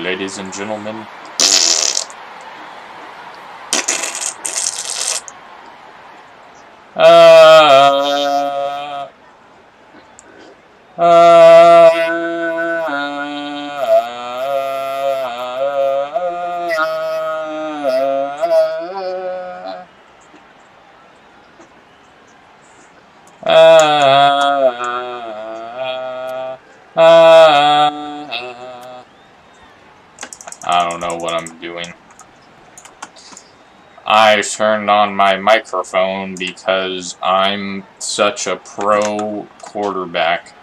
ladies and gentlemen. I don't know what I'm doing. I turned on my microphone because I'm such a pro quarterback.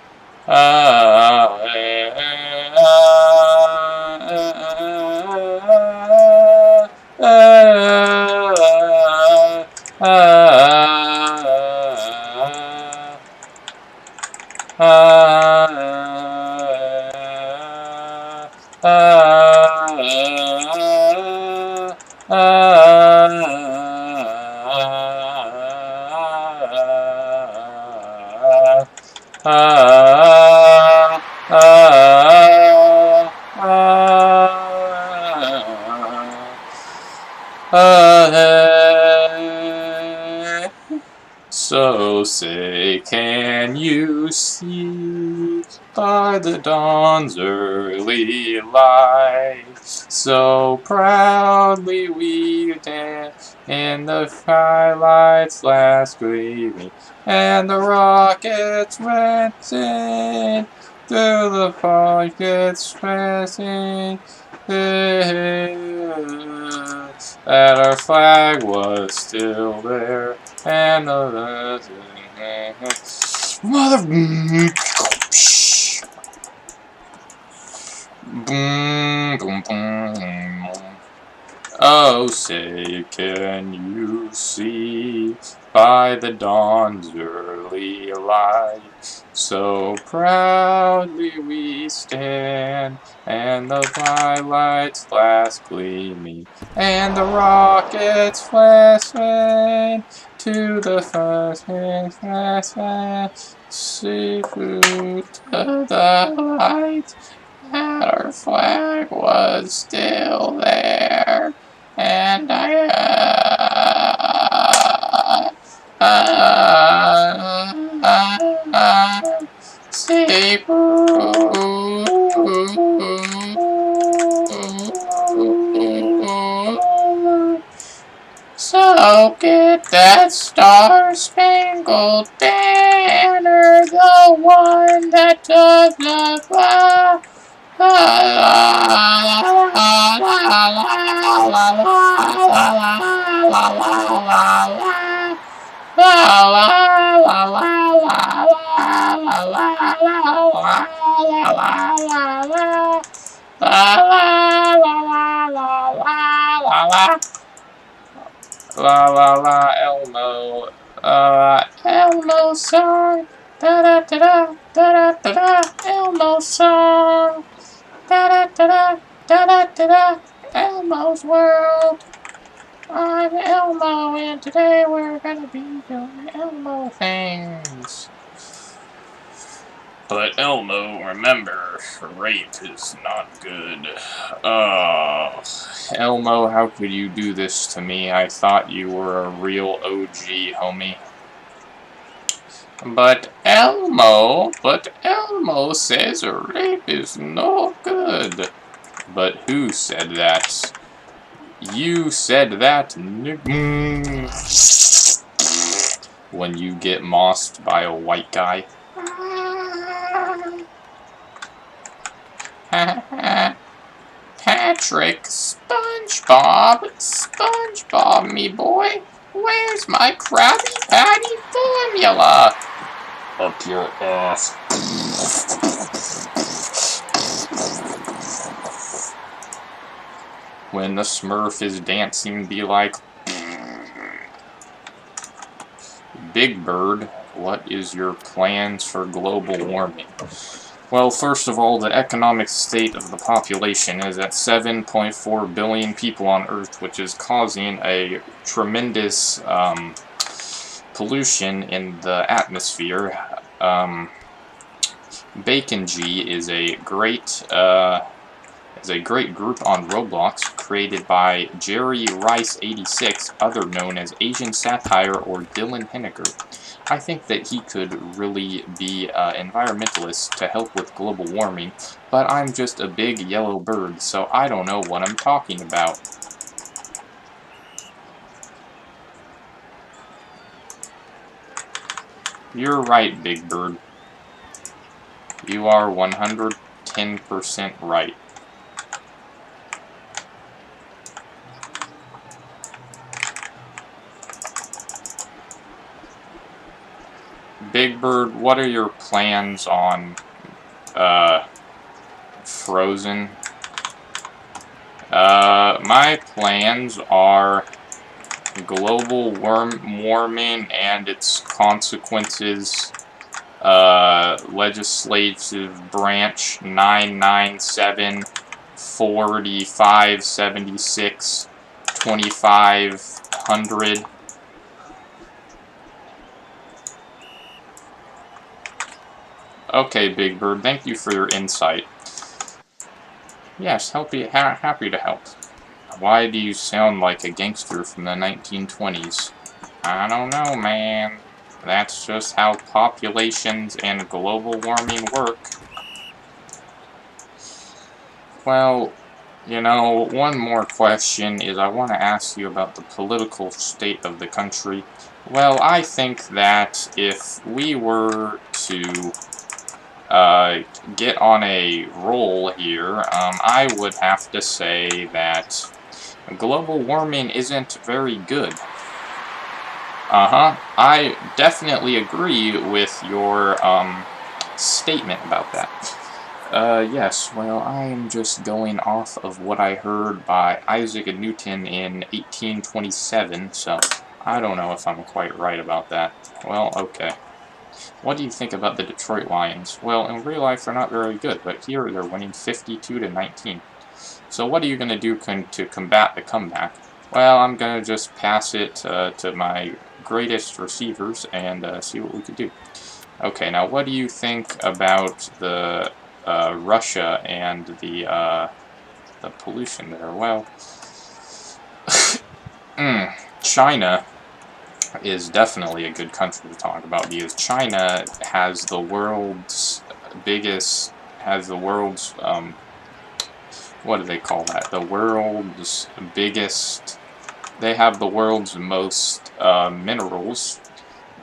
So say, can you see by the dawn's early light, so proudly we dance in the firelight's last gleaming, and the rockets went in through the pockets pressing that our flag was still there, and the mother boom boom boom. Oh, say, can you see by the dawn's early light, so proudly we stand, and the firelight's last gleaming, and the rockets flashing to the first seafood to the light, that our flag was still there. And say so get that star-spangled banner, the one that does not fly. La la la Elmo, Elmo song, da da da da da da da, Elmo song, da da da da da da da, Elmo's world. I'm Elmo, and today we're gonna be doing Elmo things. But Elmo, remember, rape is not good. Oh, Elmo, how could you do this to me? I thought you were a real OG, homie. But Elmo says rape is no good. But who said that? You said that, when you get mossed by a white guy. Patrick, SpongeBob, me boy, where's my Krabby Patty formula? Up your ass. When the Smurf is dancing, be like, Big Bird, what is your plans for global warming? Well, first of all, the economic state of the population is at 7.4 billion people on Earth, which is causing a tremendous pollution in the atmosphere. Bacon G is a great is a great group on Roblox created by Jerry Rice86, other known as Asian Satire or Dylan Henniger. I think that he could really be an environmentalist to help with global warming, but I'm just a big yellow bird, so I don't know what I'm talking about. You're right, Big Bird. You are 110% right. Big Bird, what are your plans on, Frozen? My plans are global warming and its consequences, legislative branch 997 4576 2500. Okay, Big Bird, thank you for your insight. Yes, happy to help. Why do you sound like a gangster from the 1920s? I don't know, man. That's just how populations and global warming work. Well, you know, one more question is I want to ask you about the political state of the country. Well, I think that if we were to get on a roll here, I would have to say that global warming isn't very good. I definitely agree with your statement about that. Yes, well, I am just going off of what I heard by Isaac Newton in 1827, so I don't know if I'm quite right about that. Well, okay. What do you think about the Detroit Lions? Well, in real life, they're not very good, but here they're winning 52-19. So what are you going to do to combat the comeback? Well, I'm going to just pass it to my greatest receivers and see what we could do. Okay, now what do you think about the Russia and the pollution there? Well, China is definitely a good country to talk about because China has the world's biggest, what do they call that? The world's biggest, they have the world's most minerals,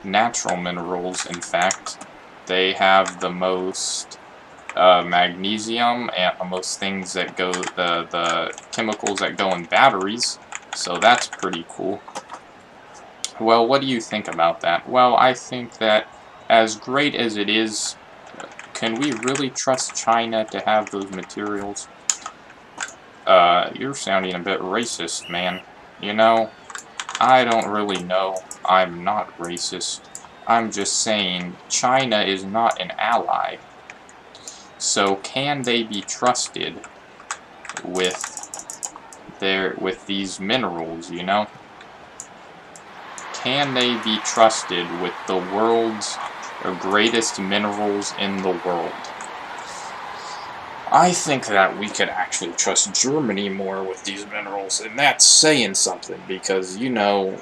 natural minerals, in fact. They have the most magnesium and the most things that go, the chemicals that go in batteries, so that's pretty cool. Well, what do you think about that? Well, I think that as great as it is, can we really trust China to have those materials? You're sounding a bit racist, man. You know, I don't really know. I'm not racist. I'm just saying China is not an ally. So can they be trusted with these minerals, you know? Can they be trusted with the world's greatest minerals in the world? I think that we could actually trust Germany more with these minerals, and that's saying something, because, you know,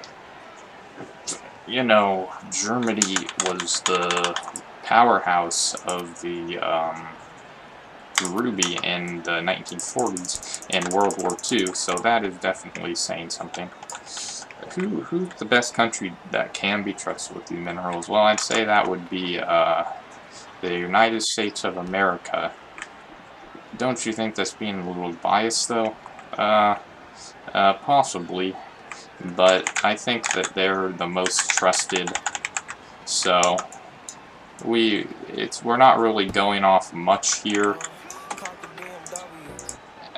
Germany was the powerhouse of the ruby in the 1940s and World War II, so that is definitely saying something. Who's the best country that can be trusted with these minerals? Well, I'd say that would be the United States of America. Don't you think that's being a little biased, though? Possibly. But I think that they're the most trusted. So we're not really going off much here.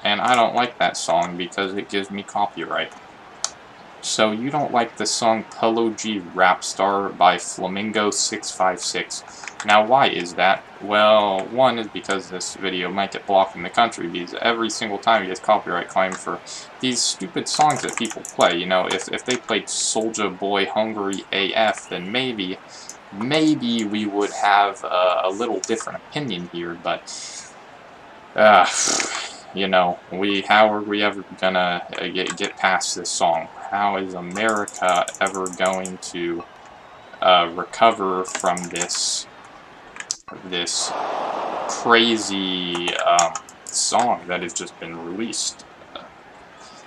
And I don't like that song because it gives me copyright. So you don't like the song Polo G Rap Star by Flamingo656. Now why is that? Well, one is because this video might get blocked in the country because every single time he gets copyright claim for these stupid songs that people play. You know, if they played Soulja Boy Hungry AF, then maybe we would have a little different opinion here, but you know, how are we ever gonna get past this song? How is America ever going to recover from this crazy song that has just been released?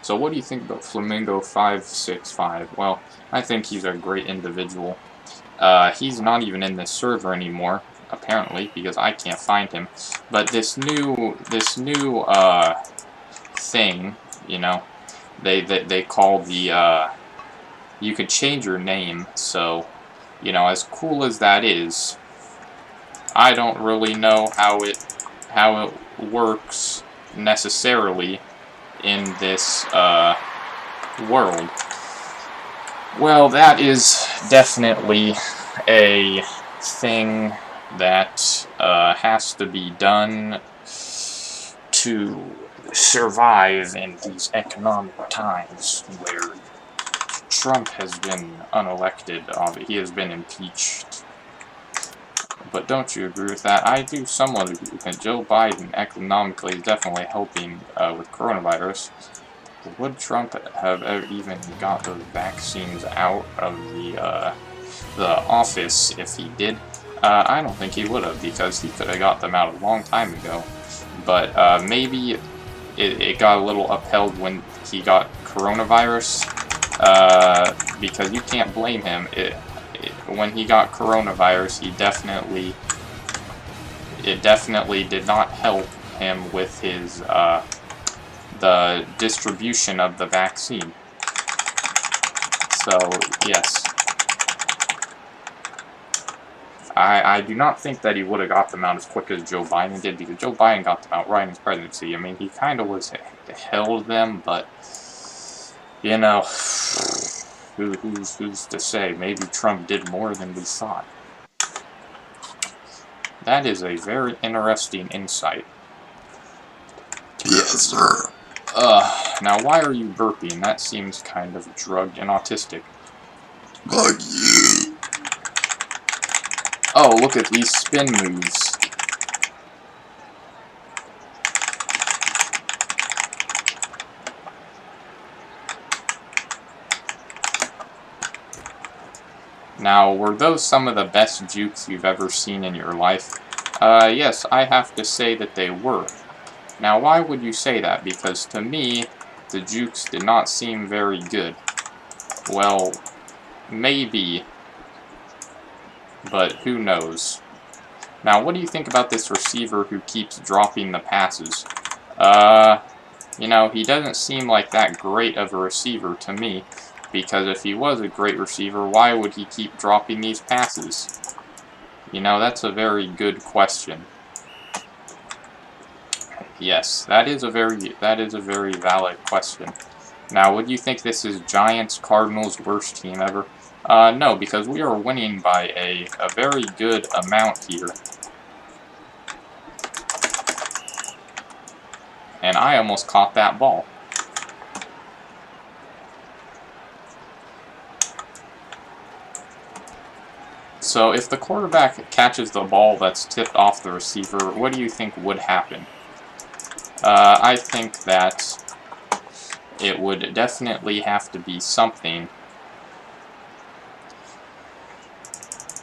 So what do you think about Flamingo565? Well, I think he's a great individual. He's not even in this server anymore, apparently, because I can't find him. But this new thing, you know, they call the, you could change your name, so, you know, as cool as that is, I don't really know how it works necessarily in this world. Well, that is definitely a thing that has to be done to survive in these economic times where Trump has been unelected. He has been impeached. But don't you agree with that? I do somewhat agree with that. Joe Biden economically is definitely helping with coronavirus. Would Trump have even got those vaccines out of the office if he did? I don't think he would have, because he could have got them out a long time ago. But maybe it got a little upheld when he got coronavirus, because you can't blame him. When he got coronavirus, it definitely did not help him with his the distribution of the vaccine. So yes, I do not think that he would have got them out as quick as Joe Biden did, because Joe Biden got them out right in his presidency. I mean, he kind of was held them, but you know, who's to say? Maybe Trump did more than we thought. That is a very interesting insight. Yes, sir. Now why are you burping? That seems kind of drugged and autistic. Fuck you. Oh, look at these spin moves. Now, were those some of the best jukes you've ever seen in your life? Yes, I have to say that they were. Now, why would you say that? Because to me, the jukes did not seem very good. Well, maybe, but who knows? Now, what do you think about this receiver who keeps dropping the passes? You know, he doesn't seem like that great of a receiver to me, because if he was a great receiver, why would he keep dropping these passes? You know, that's a very good question. Yes, that is a very valid question. Now, would you think this is Giants-Cardinals' worst team ever? No, because we are winning by a very good amount here. And I almost caught that ball. So if the quarterback catches the ball that's tipped off the receiver, what do you think would happen? I think that it would definitely have to be something.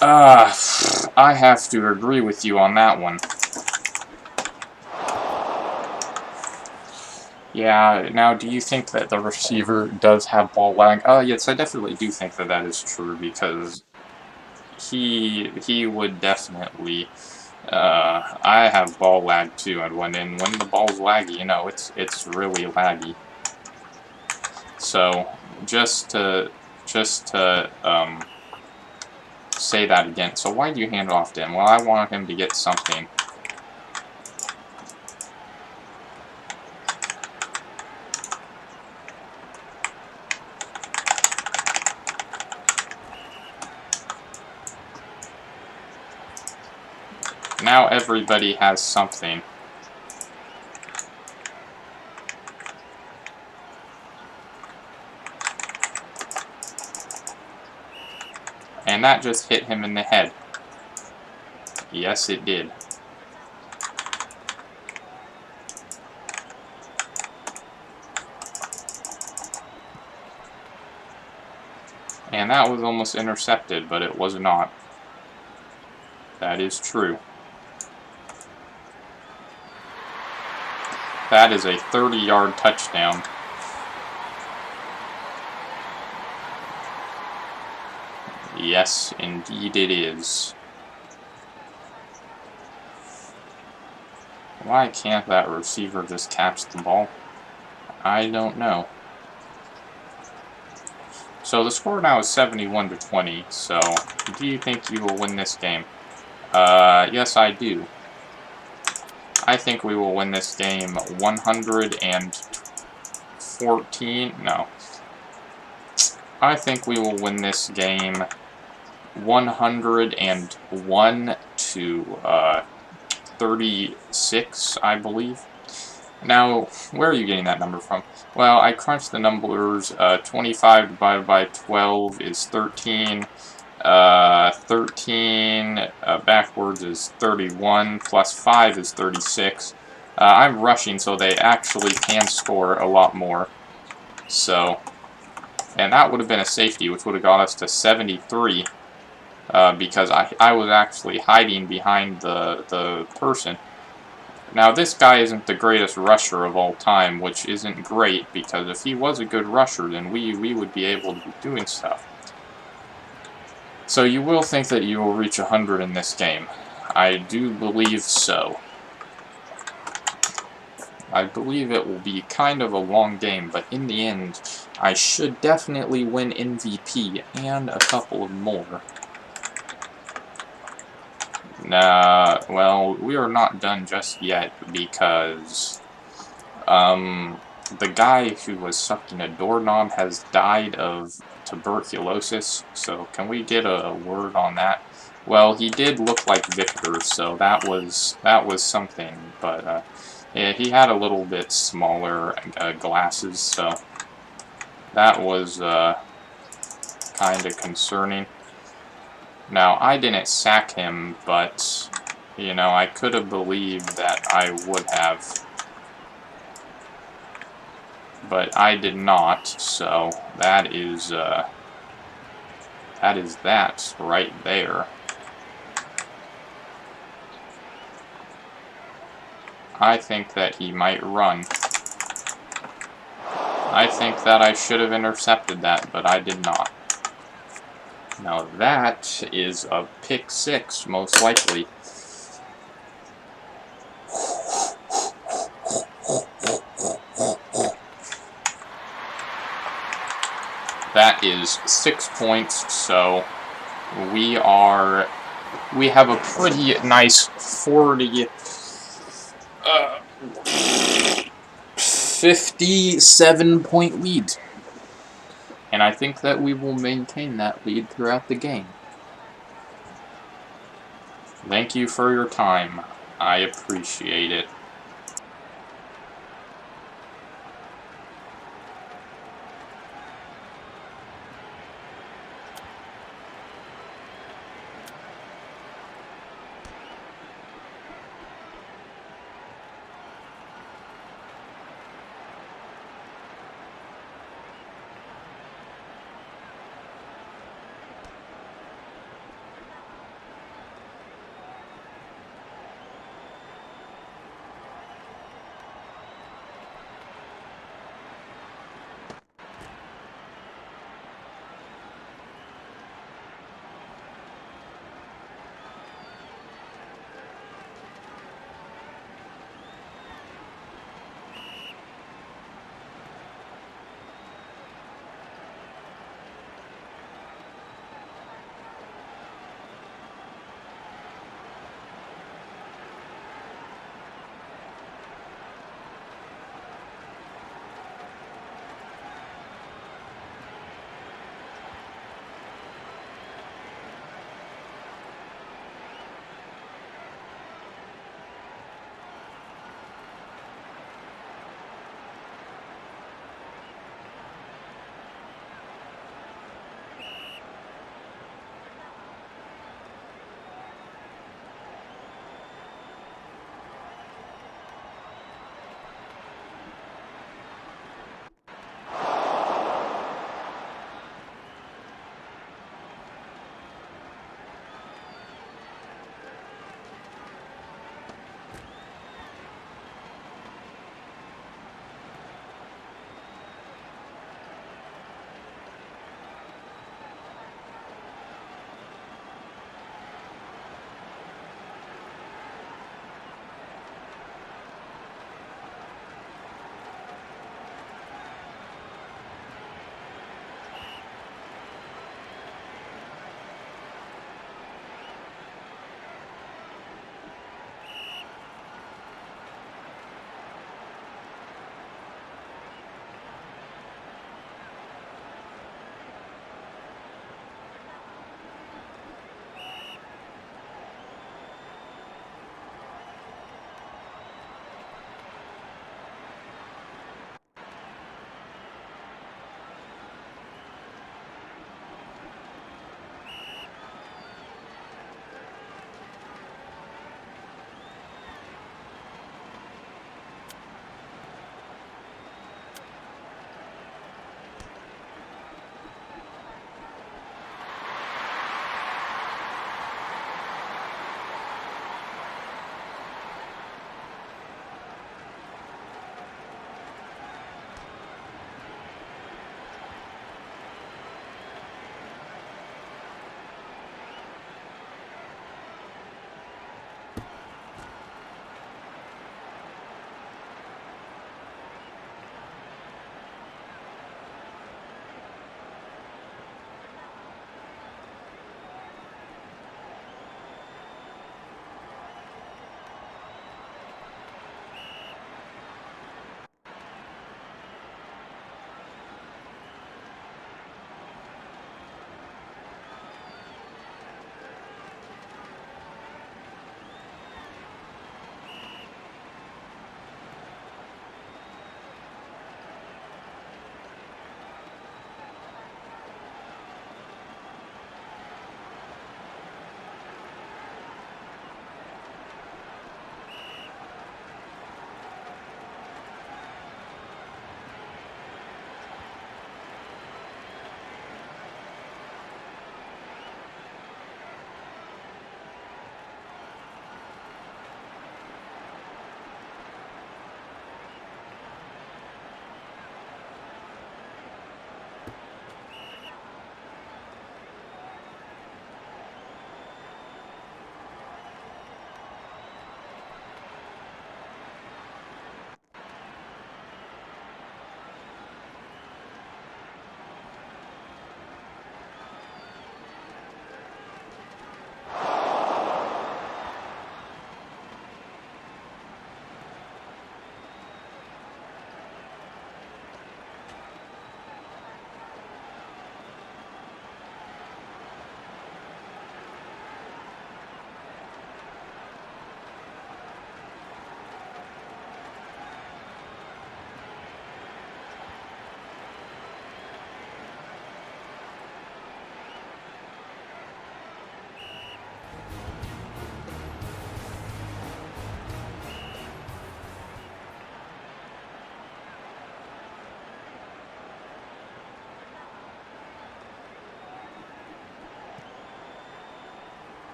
I have to agree with you on that one. Yeah, now do you think that the receiver does have ball lag? Yes, I definitely do think that that is true, because he would definitely, I have ball lag too, and when the ball's laggy, you know, it's really laggy. So, just to say that again, so why do you hand off to him? Well, I want him to get something. Now everybody has something. And that just hit him in the head. Yes, it did. And that was almost intercepted, but it was not. That is true. That is a 30-yard touchdown. Yes, indeed it is. Why can't that receiver just catch the ball? I don't know. So the score now is 71-20, so do you think you will win this game? Yes, I do. I think we will win this game 114. No. I think we will win this game 101 to 36, I believe. Now, where are you getting that number from? Well, I crunched the numbers. 25 divided by 12 is 13. 13 backwards is 31, plus 5 is 36. I'm rushing, so they actually can score a lot more. So, and that would have been a safety, which would have got us to 73, because I was actually hiding behind the person. Now, this guy isn't the greatest rusher of all time, which isn't great, because if he was a good rusher, then we would be able to be doing stuff. So you will think that you will reach 100 in this game. I do believe so. I believe it will be kind of a long game, but in the end, I should definitely win MVP and a couple of more. Nah, well, we are not done just yet, because the guy who was sucking a doorknob has died of tuberculosis, so can we get a word on that? Well, he did look like Victor, so that was something, but yeah, he had a little bit smaller glasses, so that was kind of concerning. Now, I didn't sack him, but, you know, I could have believed that I would have. But I did not, so that is that right there. I think that he might run. I think that I should have intercepted that, but I did not. Now that is a pick six, most likely. That is 6 points, so we have a pretty nice 57-point lead. And I think that we will maintain that lead throughout the game. Thank you for your time. I appreciate it.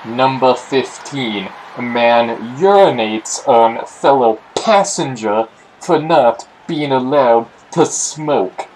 Number 15. A man urinates on fellow passenger for not being allowed to smoke.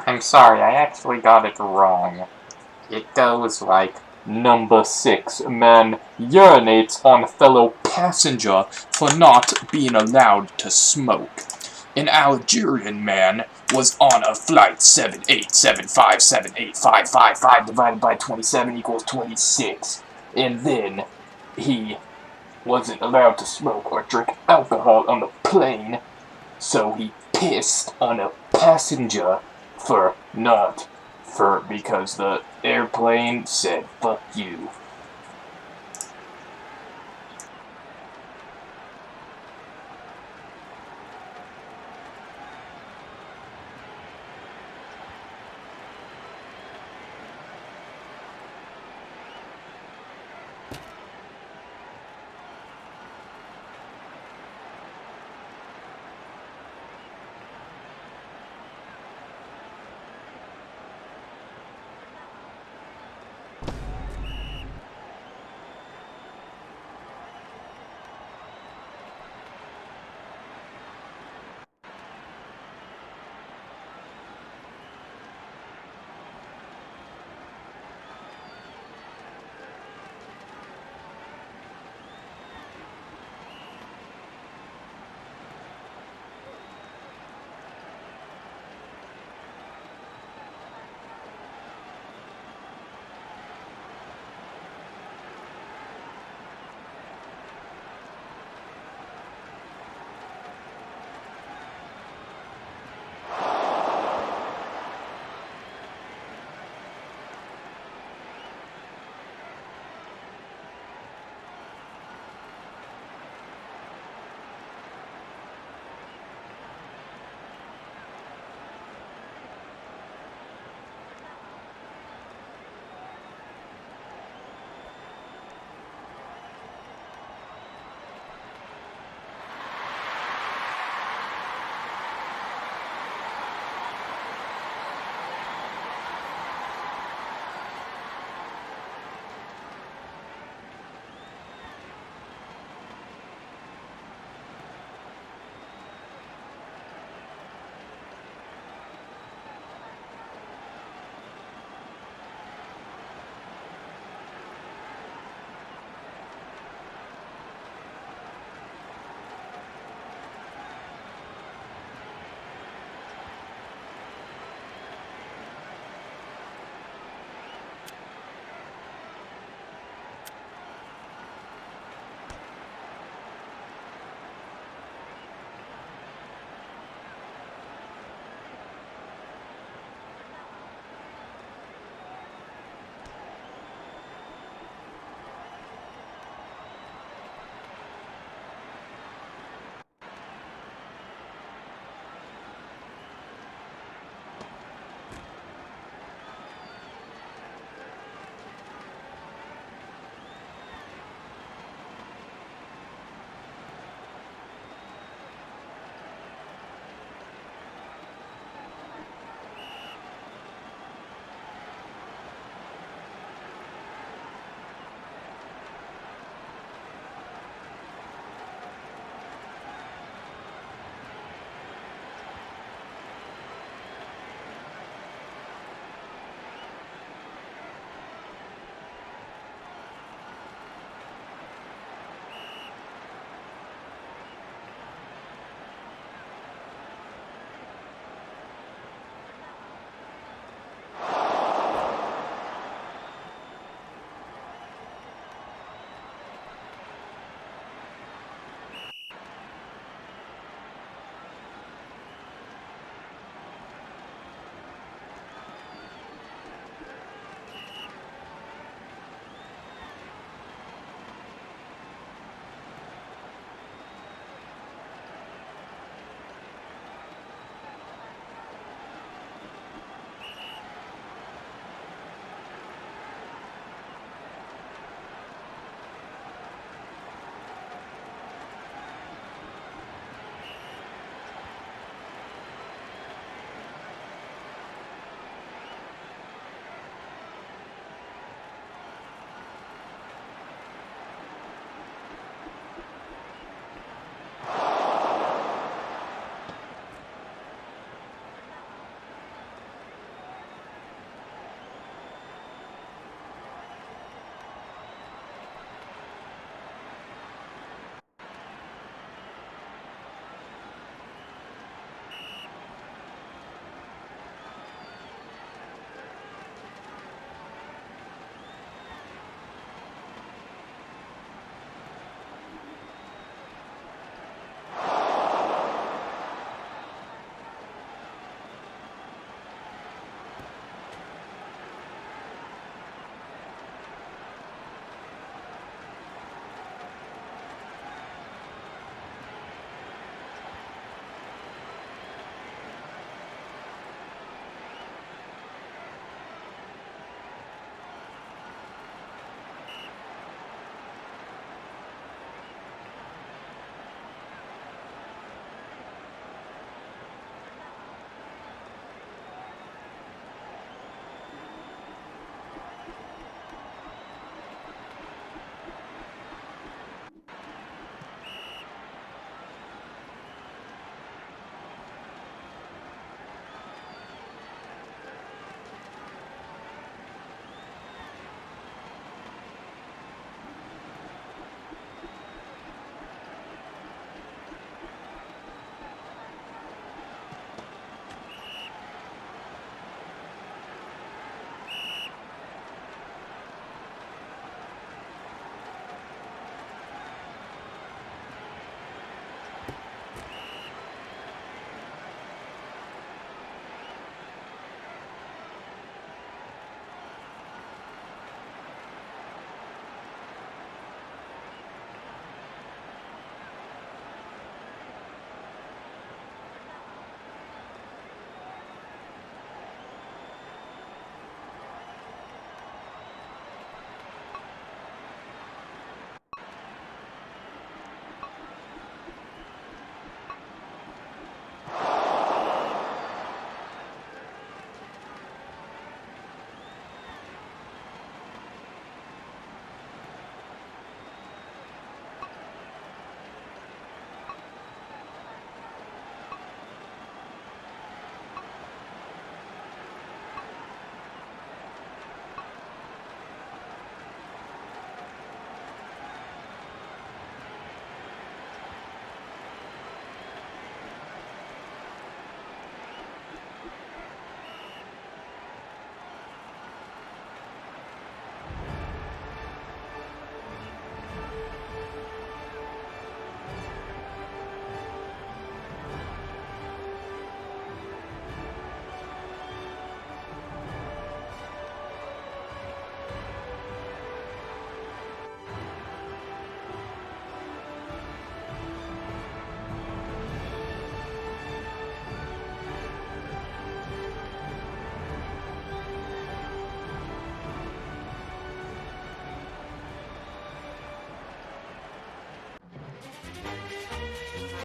I'm sorry, I actually got it wrong. It goes like, Number 6. Man urinates on fellow passenger for not being allowed to smoke. An Algerian man was on a flight 7875785555 divided by 27 equals 26. And then he wasn't allowed to smoke or drink alcohol on the plane, so he pissed on a passenger because the airplane said fuck you.